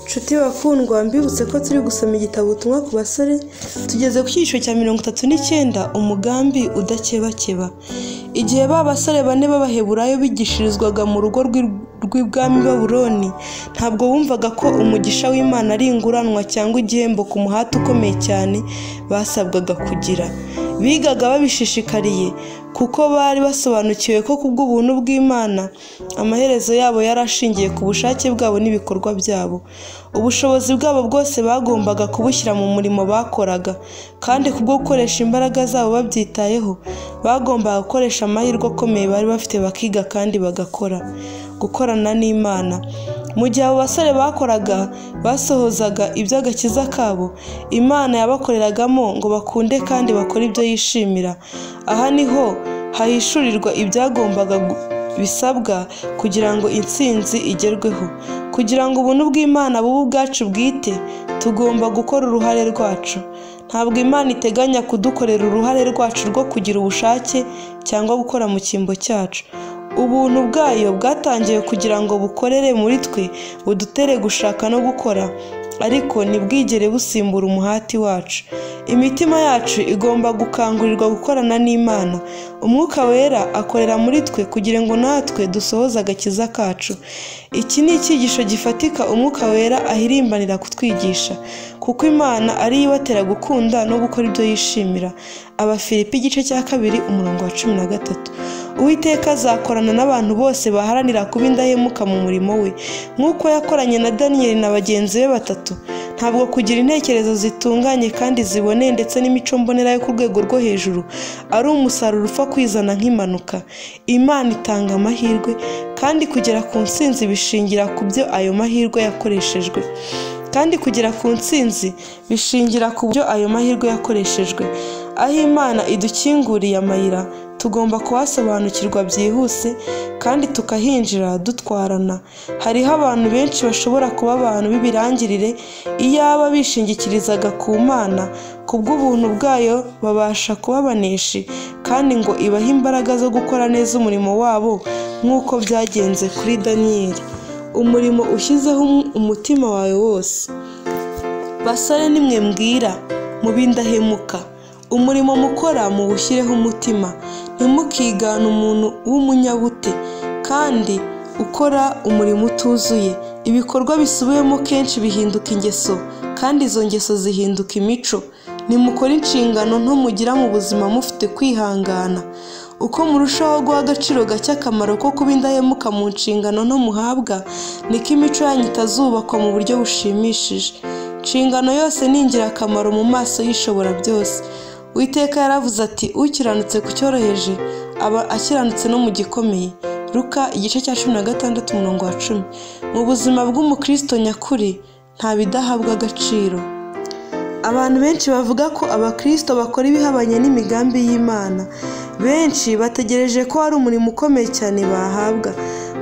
Nshuti bakundwa, mbibutse ko turi gusoma igitabo ubutumwa ku basore, tugeze ku cyiciro cya 39 umugambi udakebakeba. Igihe ba basore bane b'Abaheburayo bigishirizwaga mu rugo rw'ibwami Babuloni, ntabwo bumvaga ko umugisha w'Imana ari inguranwa cyangwa igihembo ku muhati ukomeye cyane basabwaga kugira. Bigaga babishishikariye kuko bari basobanukiwe ko kubw'ubuntu bw'Imana amaherezo yabo yarashingiye ku bushake bwabo n'ibikorwa byabo. Ubushobozi bwabo bwose bagombaga kubushyira mu murimo bakoraga, kandi kubwo gukoresha imbaraga zabo babyitayeho bagombaga gukoresha amahirwe akomeye bari bafite bakiga kandi bagakora. Gukorana n'Imana. Mu gihe abo basore bakoraga basohozaga iby'agakiza kabo, Imana yabakoreragamo ngo bakunde kandi bakore ibyo yishimira. Aha niho hahishurirwa ibyagombaga bisabwa kugira ngo intsinzi igerweho. Kugira ngo ubuntu bw'Imana bube ubwacu bwite, tugomba gukora uruhare rwacu. Ntabwo Imana iteganya kudukorera uruhare rwacu rwo kugira ubushake cyangwa gukora mu cyimbo cyacu. Ubuntu bwayo bwatangiye kugira ngo bukorere muri twe, budutere gushaka no gukora, ariko ntibwigere busimbura umuhati wacu. Imitima yacu igomba gukangurirwa gukorana n'Imana. Umwuka Wera akorera muri twe kugira ngo natwe dusohoze agakiza kacu. Iki ni icyigisho gifatika Umwuka Wera ahirimbanira kutwigisha, kuko Imana ari ibatera gukunda no gukora ibyo yishimira. Abafilipi igice cya 2 umurongo wa 13. Uwiteka azakorana n'abantu bose baharanira kuba indahemuka mu murimo we, nk'uko yakoranye na Daniyeli na bagenzi be batatu. Ntabwo kugira intekerezo zitunganye kandi ziboneye ndetse n'imico mbonera yo ku rwego rwo hejuru ari umusaruro upfa kwizana nk'impanuka. Imana itanga amahirwe, kandi kugera ku ntsinzi bishingira ku byo ayo mahirwe yakoreshejwe. Aho Imana idukinguriye amayira, tugomba kuhasobanukirwa byihuse kandi tukahinjira dutwarana. Hariho abantu benshi bashobora kuba abantu b'ibirangirire iyaba bishingikirizaga ku Mana. Kubw'ubuntu bwayo babasha kuba abaneshi, kandi ngo ibahe imbaraga zo gukora neza umurimo wabo nk'uko byagenze kuri Daniyeli. Umurimo ushyizeho umutima wawe wose. Basore, nimwe mbwira mu bindahemuka. Umurimo mukora muwushyireho umutima. Ntimukigane umuntu w'umunyabute kandi ukora umurimo utuzuye. Ibikorwa bisubiyemo kenshi bihinduka ingeso, kandi izo ngeso zihinduka imico. Nimukora inshingano nto mugira mu buzima mufite kwihangana. Uko murushaho guha agaciro gake akamaro ko kuba indahemuka mu nshingano nto muhabwa, niko imico yanyu itazubakwa mu buryo bushimishije. Inshingano yose ni ingirakamaro mu maso y'Ishobora byose. Uwiteka yaravuze ati, ukiranutse ku cyoroheje aba akiranutse no mu gikomeye. Luka igice cya 16 umurongo wa 10. Mu buzima bw'umukristo nyakuri nta bidahabwa agaciro. Abantu benshi bavuga ko abakristo bakora ibihabanye n'imigambi y'Imana. Benshi bategereje ko hari umurimo ukomeye cyane bahabwa.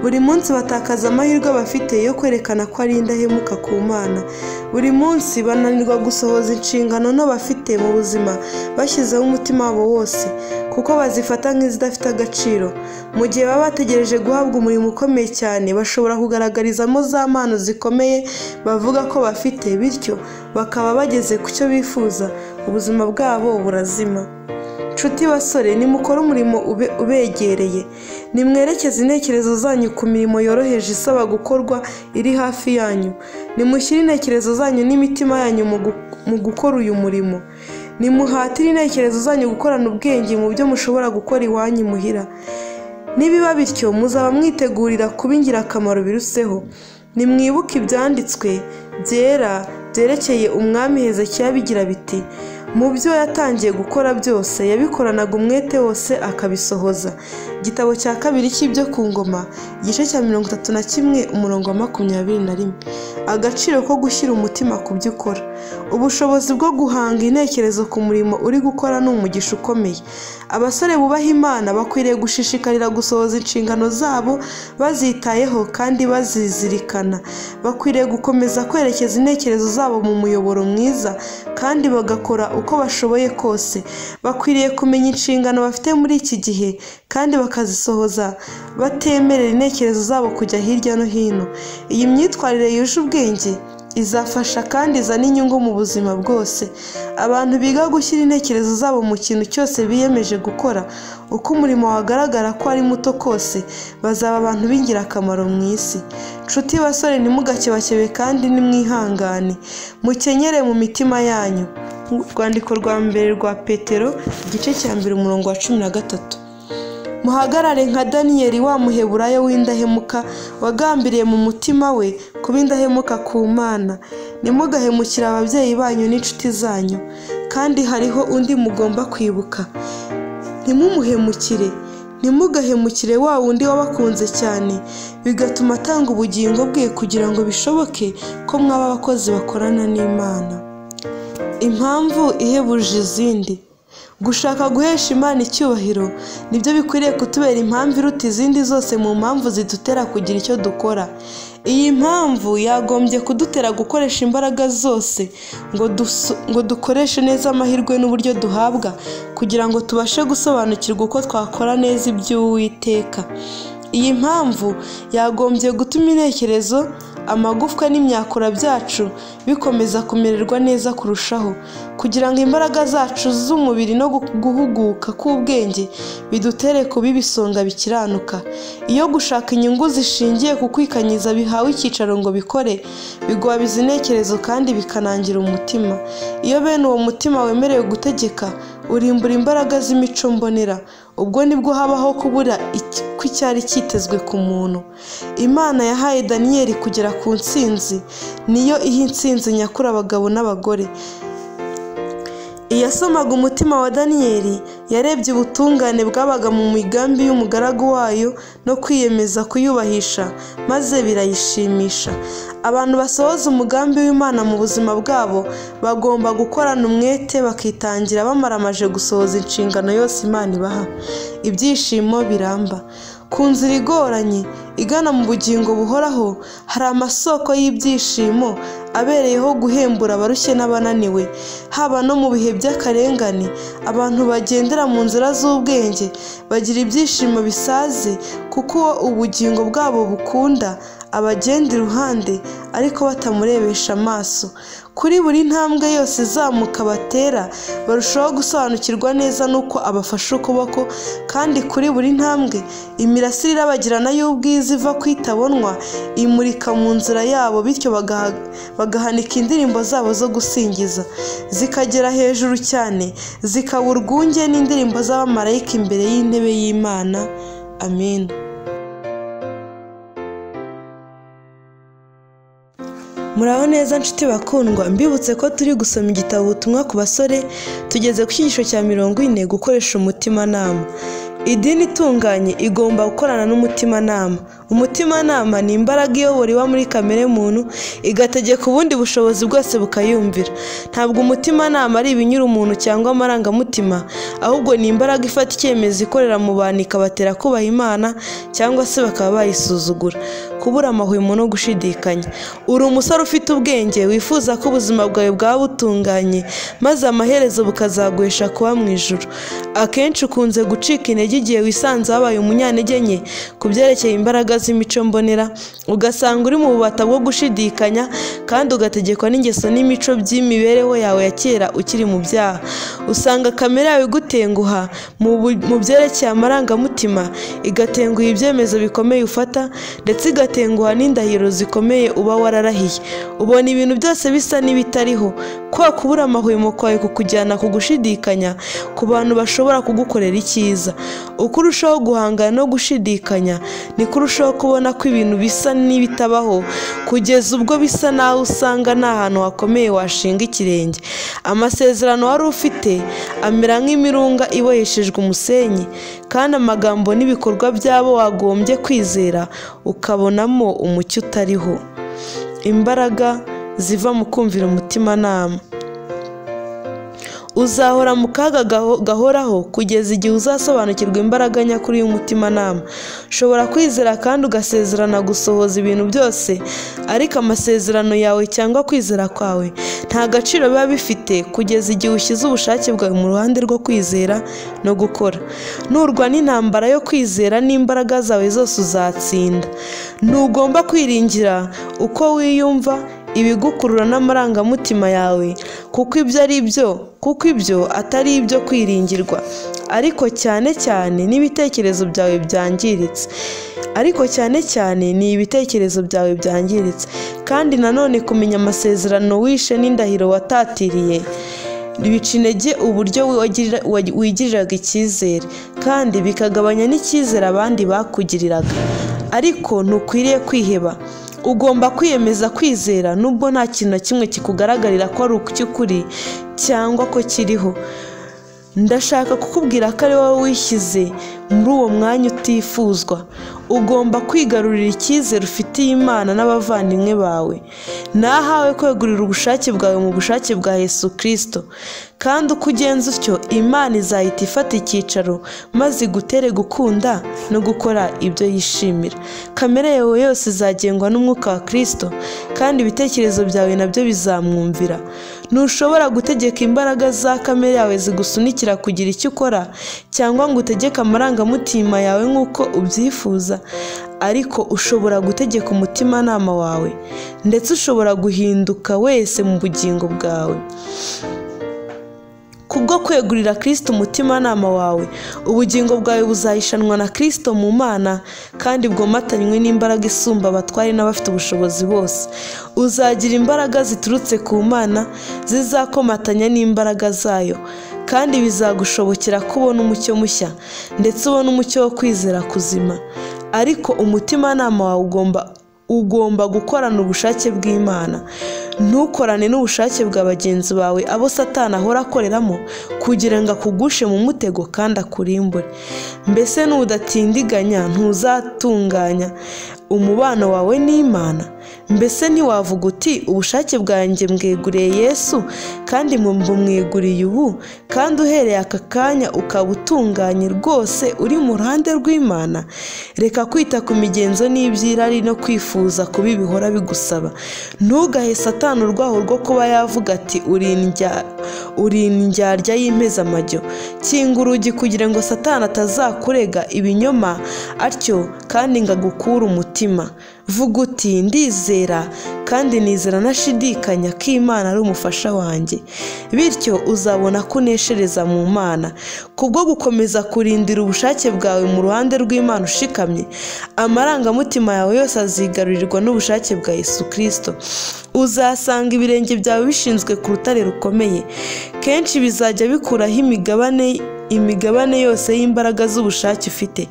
Buri munsi batakaza amahirwe bafite yo kwerekana ko ari indahemuka ku Mana. Buri munsi bananirwa gusohoza inshingano nto bafite mu buzima bashyizeho umutima wabo wose, kuko bazifata nk'izidafite agaciro. Mu gihe baba bategereje guhabwa umurimo ukomeye cyane, bashobora kugaragarizamo za mpano zikomeye bavuga ko bafite, bityo bakaba bageze ku cyo bifuza, ubuzima bwabo burazima. Nshuti basore, nimukora umurimo ubegereye. Nimwerekeze intekerezo zanyu ku mirimo yoroheje isaba gukorwa iri hafi yanyu. Nimushyire intekerezo zanyu n'imitima yanyu mu gukora uyu murimo. Nimuhatire intekerezo zanyu gukorana ubwenge mu byo mushobora gukora iwanyu muhira. Nibiba bityo, muzaba mwitegurira kuba ingirakamaro biruseho. Nimwibuke ibyanditswe byera byerekeye umwami Hezekiya bigira biti, mu byo yatangiye gukora byose yabikoranaga umwete wose akabisohoza. Igitabo cya 2 cy'ibyo ku ngoma, igice cya 31 umurongo wa 21. Agaciro ko gushyira umutima ku byo ukora. Ubushobozi bwo guhanga intekerezo ku murimo uri gukora ni umugisha ukomeye. Abasore bubaha Imana bakwiriye gushishikarira gusohoza inshingano zabo bazitayeho kandi bazizirikana. Bakwiriye gukomeza kwerekeza intekerezo zabo mu muyoboro mwiza, kandi bagakora uko bashoboye kose. Bakwiriye kumenya inshingano bafite muri iki gihe kandi bakazisohoza batemerera intekerezo zabo kujya hirya no hino. Iyi myitwarire yuje ubwenge izafasha kandi izana inyungu mu buzima bwose. Abantu biga gushyira intekerezo zabo mu kintu cyose biyemeje gukora, uko umurimo wagaragara ko ari muto kose, bazaba abantu b'ingirakamaro mu isi. Nshuti basore, ntimugakebakebe kandi nimwihangane, mukenyere mu mitima yanyu. Urwandiko rwa mbere rwa Petero, igice cya 1 umurongo wa 13. Muhagarare nka Daniyeli wa muheburayo w'indahemuka wagambiriye mu mutima we kuba indahemuka ku Mana. Nimugahemukira ababyeyi banyu n'inshuti zanyu, kandi hariho undi mugomba kwibuka. Ntimugahemukire wa wundi wabakunze cyane, bigatuma atanga ubugingo bwe kugira ngo bishoboke ko mwaba abakozi bakorana n'Imana. Impamvu ihebuje izindi. Gushaka guhesha Imana icyubahiro nibyo bikwiriye kutubera impamvu iruta izindi zose mu mpamvu zidutera kugira icyo dukora. Iyi mpamvu yagombye kudutera gukoresha imbaraga zose ngo dukoreshe neza amahirwe n'uburyo duhabwa kugira ngo tubashe gusobanukirwa uko twakora neza iby'Uwiteka. Iyi mpamvu yagombye gutuma intekerezo, amagufwa n'imyakura byacu bikomeza kumererwa neza kurushaho, kugira ngo imbaraga zacu z'umubiri no guhuguka k'ubwenge bidutere kuba ibisonga bikiranuka. Iyo gushaka inyungu zishingiye ku kwikanyiza bihawe icyicaro ngo bikore, bigwabiza intekerezo kandi bikanangira umutima. Iyo bene uwo mutima wemerewe gutegeka, urimbura imbaraga z'imico mbonera. Ubwo nibwo habaho kubura kw'icyari cyitezwe ku muntu. Imana yahaye Daniyeli kugera ku ntsinzi, niyo iha intsinzi nyakuri abagabo n'abagore. Iyasomaga umutima wa Daniyeli yarebye ubutungane bwabaga mu migambi y'umugaragu wayo no kwiyemeza kuyubahisha, maze birayishimisha. Abantu basohoza umugambi w'Imana mu buzima bwabo bagomba gukorana umwete bakitangira bamaramaje gusohoza inshingano yose Imana ibaha. Ibyishimo biramba. Ku nzira igoranye igana mu bugingo buhoraho hari amasoko y'ibyishimo abereyeho guhembura abarushye n'abananiwe. Haba no mu bihe by'akarengane, abantu bagendera mu nzira z'ubwenge bagira ibyishimo bisaze, kuko ubugingo bwabo bukunda abagenda iruhande ariko batamurebesha amaso. Kuri buri ntambwe yose izamuka batera, barushaho gusobanukirwa neza nuko abafashe ukuboko, kandi kuri buri ntambwe imirasire irabagirana y'ubwiza iva kwitabonwa imurika mu nzira yabo, bityo bagahanika indirimbo zabo zo gusingiza zikagera hejuru cyane, zikaba urwunge n'indirimbo z'abamarayika imbere y'intebe y'Imana. Amen. Muraho neza nshuti bakundwa, mbibutse ko turi gusoma igitabo Ubutumwa ku basore, tugeze ku cyigisho cya 40, gukoresha umutimanama. Idini itunganye igomba gukorana n'umutimanama. Umutimanama ni imbaraga iyobora iba muri kamere muntu, igategeka ubundi bushobozi bwose bukayumvira. Ntabwo umutimanama ari ibinyura umuntu cyangwa amarangamutima, ahubwo ni imbaraga ifata icyemezo ikorera mu bantu ikabatera kubaha Imana cyangwa se bakaba bayisuzugura. Kubura amahwemo no gushidikanya. Uri umusore ufite ubwenge wifuza ko ubuzima bwawe bwaba butunganye, maze amaherezo bukazaguhesha kuba mu ijuru. Akenshi ukunze gucika intege igihe wisanze wabaye umunyantege nke ku byerekeye imbaraga z'imico mbonera, ugasanga uri mu bubata bwo gushidikanya kandi ugategekwa n'ingeso n'imico by'imibereho yawe ya kera ukiri mu byaha. Usanga kamere yawe igutenguha mu byerekeye amarangamutima, igatenguha ibyemezo bikomeye ufata, ndetse igatenguha n'indahiro zikomeye uba wararahiye. Ubona ibintu byose bisa n'ibitariho. Kwa kubura amahwemo kwawe kukujyana ku gushidikanya ku bantu bashobora kugukorera icyiza. Uko urushaho guhangana no gushidikanya, niko urushaho kubona ko ibintu bisa n'ibitabaho, kugeza ubwo bisa naho usanga nta hantu hakomeye washinga ikirenge. Amasezerano wari ufite amera nk'imirunga iboheshejwe umusenyi, kandi amagambo n'ibikorwa byabo wagombye kwizera ukabonamo umucyo utariho. Imbaraga ziva mu kumvira umutimanama. Uzahora mu kaga gahoraho kugeza igihe uzasobanukirwa imbaraga nyakuri y'umutimanama. Ushobora kwizera kandi ugasezerana gusohoza ibintu byose, ariko amasezerano yawe cyangwa kwizera kwawe nta gaciro biba bifite kugeza igihe ushyize ubushake bwawe mu ruhande rwo kwizera no gukora. Nurwana intambara yo kwizera n'imbaraga zawe zose uzatsinda. Ntugomba kwiringira uko wiyumva, ibigukurura n'amarangamutima yawe, kuko ibyo atari ibyo kwiringirwa, ariko cyane cyane n'ibitekerezo byawe byangiritse. Kandi nanone kumenya amasezerano wishe n'indahiro watatiriye bica intege uburyo wigiriraga icyizere, kandi bikagabanya n'icyizere abandi bakugiriraga. Ariko ntukwiriye kwiheba, ugomba kwiyemeza kwizera nubwo nta kintu na kimwe kikugaragarira ko ari ukuri cyangwa ko kiriho. Ndashaka kukubwira ko ari wowe wishyize muri uwo mwanya utifuzwa. Ugomba kwigarurira icyizere ufitiye Imana n'abavandimwe bawe. Nahawe kwegurira ubushake bwawe mu bushake bwa Yesu Kristo, kandi uko ugenza utyo Imana izahita ifata icyicaro maze igutere gukunda no gukora ibyo yishimira. Kamere yawe yose izagengwa n'umwuka wa Kristo, kandi ibitekerezo byawe nabyo bizamwumvira. Ntushobora gutegeka imbaraga za kamere yawe zigusunikira kugira icyo ukora, cyangwa ngo utegeke amarangamutima yawe nk'uko ubyifuza, ariko ushobora gutegeka umutimanama wawe, ndetse ushobora guhinduka wese mu bugingo bwawe. Kubwo kwegurira Kristo umutimanama wawe, ubugingo bwawe buzahishanwa na Kristo mu Mana, kandi bwomatanywe n'imbaraga isumba abatware n'abafite ubushobozi bose. Uzagira imbaraga ziturutse ku Mana zizakomatanya n'imbaraga zayo, kandi bizagushobokera kubona umucyo mushya, ndetse ubona umucyo wo kwizera kuzima. Ariko umutimanama wawe ugomba gukorana ubushake bw'Imana. Ntukorane n'ubushake bwa bagenzi bawe abo Satani ahora akoreramo kugira ngo akugushe mu mutego kandi akurimbure. Mbese nudatindiganya ntuzatunganya umubano wawe n'Imana? Mbese ntiwavuga uti ubushake bwanjye mbweguriye Yesu, kandi mbumweguriye ubu, kandi uhereye aka kanya ukaba utunganye rwose uri mu ruhande rw'Imana? Reka kwita ku migenzo n'ibyirari no kwifuza kubi bihora bigusaba. Ntugahe Satani urwaho rwo kuba yavuga ati uri indyarya y'impezamajyo. Kinga urugi kugira ngo Satani atazakurega ibinyoma atyo kandi ngo agukure umutima. Vuga uti ndizera kandi nizera ntashidikanya ko Imana ari umufasha wanjye, bityo uzabona ko uneshereza mu Mana. Kubwo gukomeza kurindira ubushake bwawe mu ruhande rw'Imana ushikamye, amarangamutima yawe yose azigarurirwa n'ubushake bwa Yesu Kristo. Uzasanga ibirenge byawe bishinzwe ku rutare rukomeye. Kenshi bizajya bikuraho imigabane yose y'imbaraga z'ubushake ufite,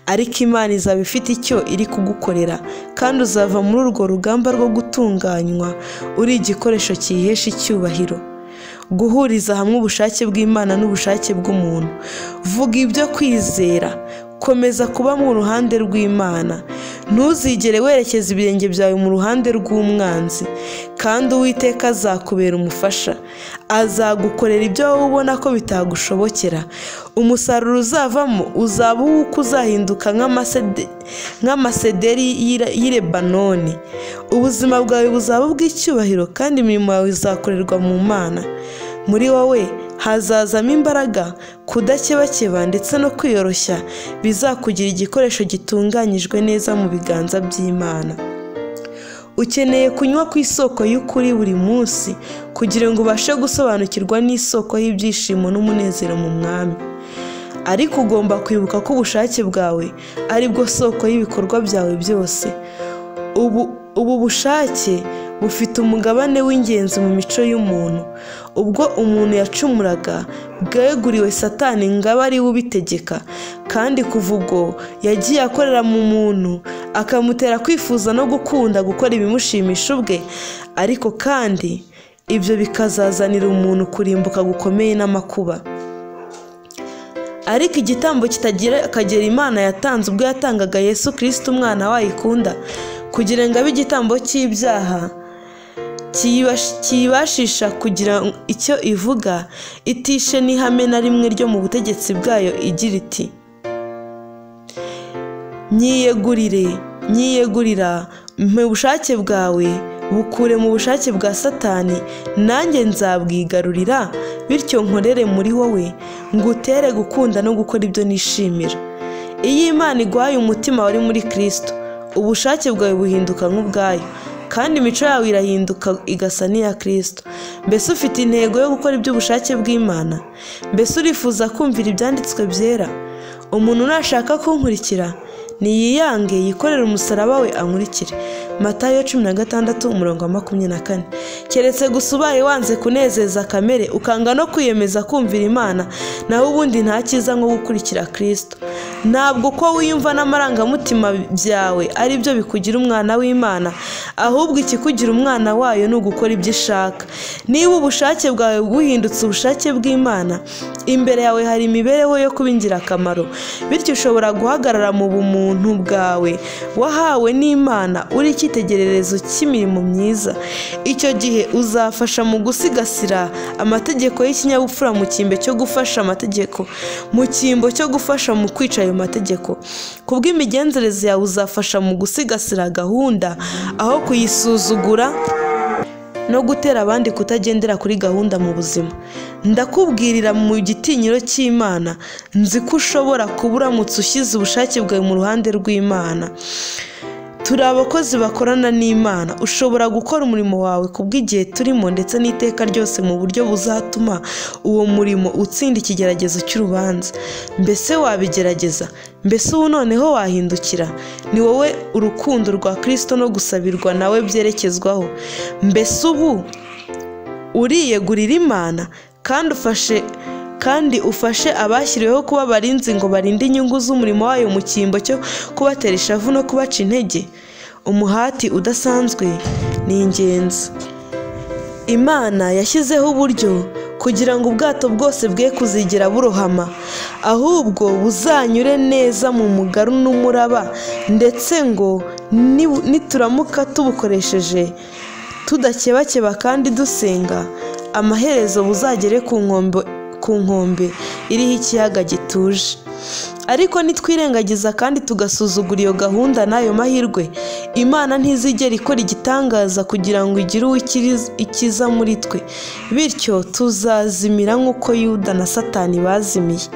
ariko Imana izaba ifite icyo iri kugukorera, kandi uzava muri urwo rugamba rwo gutunganywa uri igikoresho cyihesha icyubahiro. Guhuriza hamwe ubushake bw'Imana n'ubushake bw'umuntu. Vuga ibyo kwizera, komeza kuba mu ruhande rw'Imana. Ntuzigere werekeza ibirenge byawe mu ruhande rw'umwanzi, kandi Uwiteka azakubera umufasha. Azagukorera ibyo wowe ubona ko bitagushobokera. Umusaruro uzavamo uzaba uko uzahinduka nk'amasederi y'i Lebanoni. Ubuzima bwawe buzaba ubw'icyubahiro, kandi imirimo yawe izakorerwa mu Mana. Muri wowe hazazamo imbaraga, kudakebakeba ndetse no kwiyoroshya bizakugira igikoresho gitunganyijwe neza mu biganza by'Imana. Ukeneye kunywa ku isoko y'ukuri buri munsi kugira ngo ubashe gusobanukirwa n'isoko y'ibyishimo n'umunezero mu Mwami. Ariko ugomba kwibuka ko ubushake bwawe ari bwo soko y'ibikorwa byawe byose. Ubu bushake bufite umugabane w'ingenzi mu mico y'umuntu. Ubwo umuntu yacumuraga, bweguriwe Satani ngo abe ari we ubitegeka, kandi kuva ubwo yagiye akorera mu muntu, akamutera kwifuza no gukunda gukora ibimushimisha ubwe, ariko kandi ibyo bikazazanira umuntu kurimbuka gukomeye n'amakuba. Ariko igitambo kitagira akagera Imana yatanze ubwo yatangaga Yesu Kristo umwana wayo ikunda, kugira ngo abe igitambo cy'ibyaha, kiyibashisha kugira icyo ivuga, itishe n'ihame na rimwe ryo mu butegetsi bwayo igira iti: nyiyegurira mu bushake bwawe, bukure mu bushake bwa Satani, nanjye nzabwigarurira, bityo nkorere muri wowe, ngutere gukunda no gukora ibyo nishimira. Iyo Imana iguhaye umutima wari muri Kristo, ubushake bwawe buhinduka nk'ubwayo, kandi imico yawe irahinduka igasa n'iya Kristo. Mbese ufite intego yo gukora iby'ubushake bw'Imana? Mbese urifuza kumvira ibyanditswe byera? Umuntu nashaka kunkurikira niyiyange yikorera umusaraba we ankurikire. Matayo 16:24. Keretse gusa ubaye wanze kunezeza kamere ukanga no kwiyemeza kumvira Imana, naho ubundi nta cyiza nko gukurikira Kristo. Ntabwo uko wiyumva n'amarangamutima byawe ari byo bikugira umwana w'Imana, ahubwo ikikugira umwana wayo ni ugukora ibyo ishaka. Niba ubushake bwawe buhindutse ubushake bw'Imana, imbere yawe hari imibereho yo kuba ingirakamaro, bityo ushobora guhagarara mu bumuntu bwawe wahawe n'Imana uri icyitegererezo cy'imirimo myiza. Icyo gihe uzafasha mu gusigasira amategeko y'ikinyabupfura mu cyimbo cyo gufasha amategeko, mu cyimbo cyo gufasha mu kwica ayo mategeko. Kubw'imigenzereze yawe uzafasha mu gusigasira gahunda aho kuyisuzugura no gutera abandi kutagendera kuri gahunda mu buzima. Ndakubwirira mu gitinyiro cy'Imana, nzi ko ushobora kuba uramutse ushyize ubushake bwawe mu ruhande rw'Imana. Turi abakozi bakorana n'Imana. Ushobora gukora umurimo wawe kubw'igihe turimo ndetse n'iteka ryose mu buryo buzatuma uwo murimo utsinda ikigeragezo cy'urubanza. Mbese wabigerageza? Mbese ubu noneho wahindukira? Ni wowe urukundo rwa Kristo no gusabirwa nawe byerekezwaho. Mbese ubu uriyegurira Imana kandi ufashe abashyiriweho kuba barinzi ngo barinde inyungu z'umurimo wayo mu cyimbo cyo kubatera ishavu no kubaca intege. Umuhati udasanzwe ni ingenzi. Imana yashyizeho uburyo kugira ngo ubwato bwose bwe kuzigera burohama, ahubwo buzanyure neza mu mugaru n'umuraba, ndetse ngo nituramuka tubukoresheje tudakebakeba kandi dusenga, amaherezo buzagere ku nkombe iriho ikiyaga gituje. Ariko nitwirengagiza kandi tugasuzugura iyo gahunda n'ayo mahirwe, Imana ntizigera ikora igitangaza kugira ngo igire ikiza muri twe, bityo tuzazimira nk'uko Yuda na Satani bazimiye.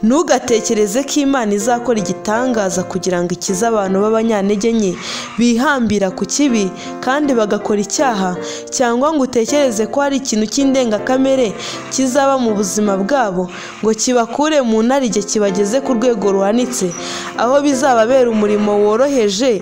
Ntugatekereze ko Imana izakora igitangaza kugira ngo ikize abantu b'abanyantege nke bihambira ku kibi kandi bagakora icyaha, cyangwa ngo utekereze ko hari ikintu cy'indengakamere kizaba mu buzima bwabo ngo kibakure mu ntarige kibageze ku rwego ruhanitse, aho bizababera umurimo woroheje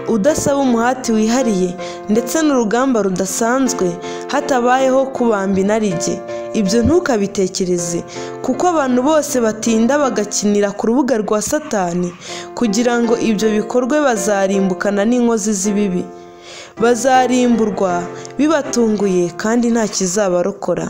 udasaba umuhati wihariye ndetse n'urugamba rudasanzwe hatabayeho kubamba inarijye. Ibyo ntukabitekereze, kuko abantu bose batinda bagakinira ku rubuga rwa Satani kugira ngo ibyo bikorwe. Bazarimbukana n'inkozi z'ibibi, bazarimburwa bibatunguye kandi nta kizabarokora.